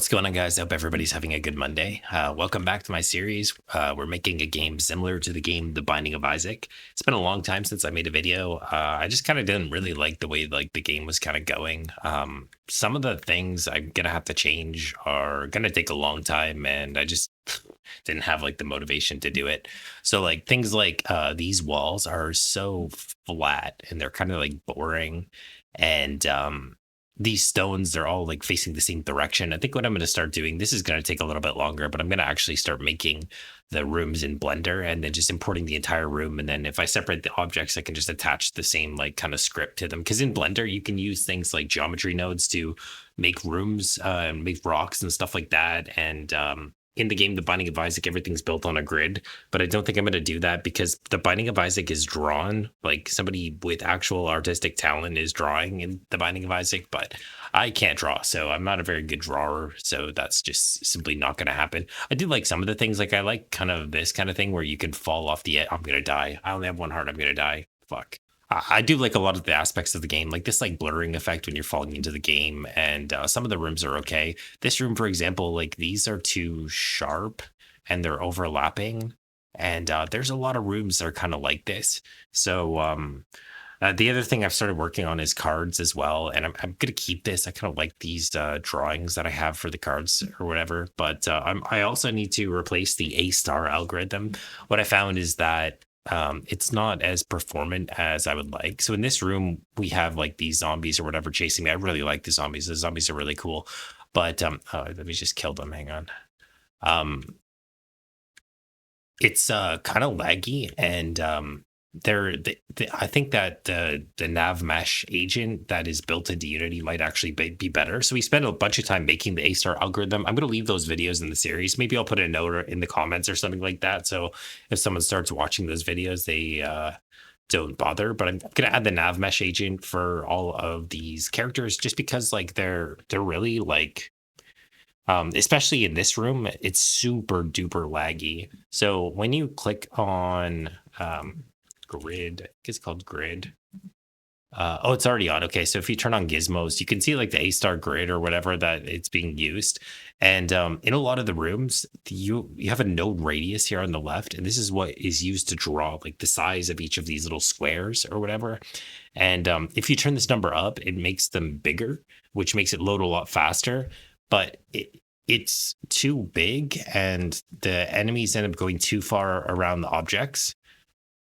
What's going on, guys? I hope everybody's having a good Monday. Welcome back to my series. We're making a game similar to the game The Binding of Isaac. It's been a long time since I made a video. I just kind of didn't really like the way the game was kind of going. Some of the things I'm gonna have to change are gonna take a long time, and I just didn't have the motivation to do it. So things these walls are so flat and they're kind of boring, and these stones, they're all facing the same direction. I think what I'm going to start doing, this is going to take a little bit longer, but I'm going to actually start making the rooms in Blender and then just importing the entire room. And then if I separate the objects, I can just attach the same kind of script to them. Because in Blender, you can use things like geometry nodes to make rooms and make rocks and stuff like that. And in the game, The Binding of Isaac, everything's built on a grid, but I don't think I'm going to do that because The Binding of Isaac is drawn. Like somebody with actual artistic talent is drawing in The Binding of Isaac, but I can't draw, so I'm not a very good drawer. So that's just simply not going to happen. I do like some of the things, I like kind of this kind of thing where you can fall off the edge. I'm going to die. I only have one heart. I'm going to die. Fuck. I do like a lot of the aspects of the game, like this blurring effect when you're falling into the game, and some of the rooms are okay. This room, for example, these are too sharp and they're overlapping, and there's a lot of rooms that are kind of like this. So the other thing I've started working on is cards as well, and I'm gonna keep this. I kind of like these drawings that I have for the cards or whatever, but I also need to replace the A-star algorithm. What I found is that it's not as performant as I would like. So in this room, we have these zombies or whatever chasing me. I really like the zombies. The zombies are really cool. But let me just kill them. Hang on. It's kind of laggy, and I think that the nav mesh agent that is built into Unity might actually be better. So we spent a bunch of time making the A-star algorithm. I'm going to leave those videos in the series. Maybe I'll put a note in the comments or something like that. So if someone starts watching those videos, they don't bother. But I'm going to add the nav mesh agent for all of these characters just because they're really especially in this room, it's super duper laggy. So when you click on grid, I think it's called grid. Oh, it's already on. Okay, so if you turn on gizmos, you can see the A-star grid or whatever that it's being used. And in a lot of the rooms, you have a node radius here on the left, and this is what is used to draw the size of each of these little squares or whatever. And if you turn this number up, it makes them bigger, which makes it load a lot faster. But it's too big, and the enemies end up going too far around the objects.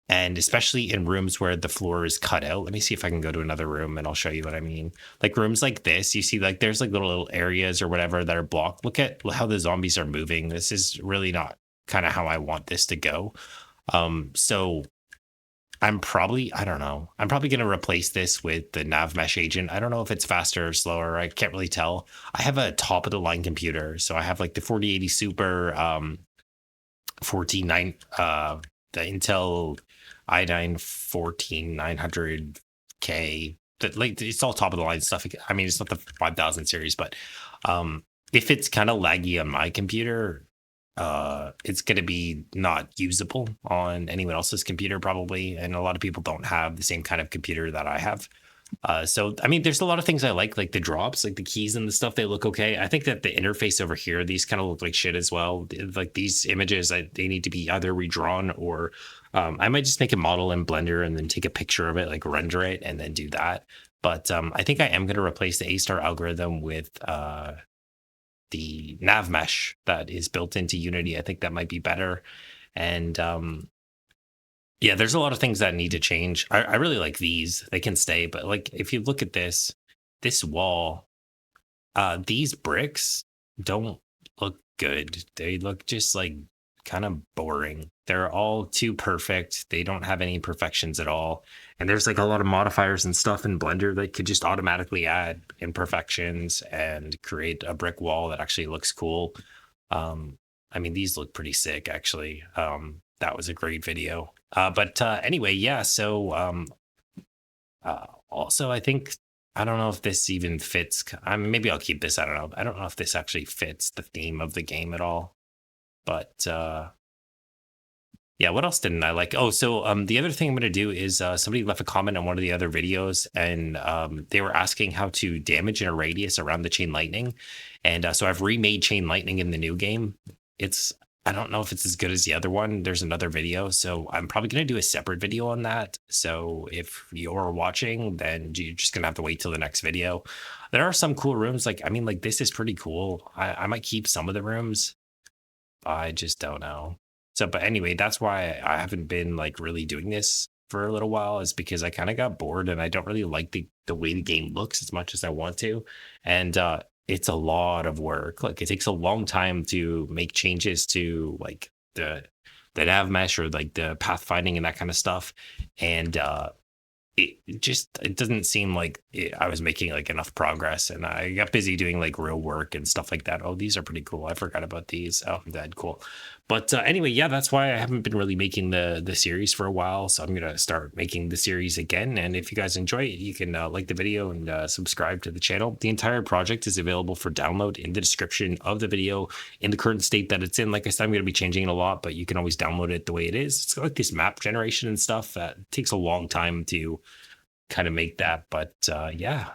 And especially in rooms where the floor is cut out. Let me see if I can go to another room and I'll show you what I mean. Rooms like this, you see there's little areas or whatever that are blocked. Look at how the zombies are moving. This is really not kind of how I want this to go. So I'm probably going to replace this with the nav mesh agent. I don't know if it's faster or slower. I can't really tell. I have a top of the line computer. So I have the 4080 Super 149 the Intel i9 14900K. It's all top of the line stuff. I mean, it's not the 5000 series, but if it's kind of laggy on my computer, it's going to be not usable on anyone else's computer probably. And a lot of people don't have the same kind of computer that I have. So I mean, there's a lot of things I like the drops, the keys and the stuff, they look okay. I think that the interface over here, these kind of look like shit as well. These images, they need to be either redrawn or I might just make a model in Blender and then take a picture of it, render it and then do that. But I think I am going to replace the A-star algorithm with the nav mesh that is built into Unity. I think that might be better. And yeah, there's a lot of things that need to change. I really like these. They can stay, but if you look at this wall, these bricks don't look good. They look just kind of boring. They're all too perfect. They don't have any perfections at all. And there's a lot of modifiers and stuff in Blender that could just automatically add imperfections and create a brick wall that actually looks cool. I mean, these look pretty sick, actually. That was a great video. But anyway, yeah, so also I don't know if this even fits. Maybe I'll keep this. I don't know. I don't know if this actually fits the theme of the game at all. But Yeah, what else didn't I like? Oh, so the other thing I'm gonna do is somebody left a comment on one of the other videos, and they were asking how to damage in a radius around the chain lightning, and so I've remade chain lightning in the new game. It's I don't know if it's as good as the other one. There's another video, so I'm probably gonna do a separate video on that. So if you're watching, then you're just gonna have to wait till the next video. There are some cool rooms, like I mean, like this is pretty cool. I might keep some of the rooms. I just don't know. So, but anyway, that's why I haven't been like really doing this for a little while, is because I kind of got bored and I don't really like the way the game looks as much as I want to. And it's a lot of work. Like it takes a long time to make changes to like the nav mesh or like the pathfinding and that kind of stuff. And it doesn't seem like I was making like enough progress, and I got busy doing like real work and stuff like that. Oh, these are pretty cool. I forgot about these. Oh, that cool. But anyway, yeah, that's why I haven't been really making the series for a while. So I'm gonna start making the series again. And if you guys enjoy it, you can like the video and subscribe to the channel. The entire project is available for download in the description of the video in the current state that it's in. Like I said, I'm gonna be changing it a lot, but you can always download it the way it is. It's got like this map generation and stuff that takes a long time to kind of make that. But yeah,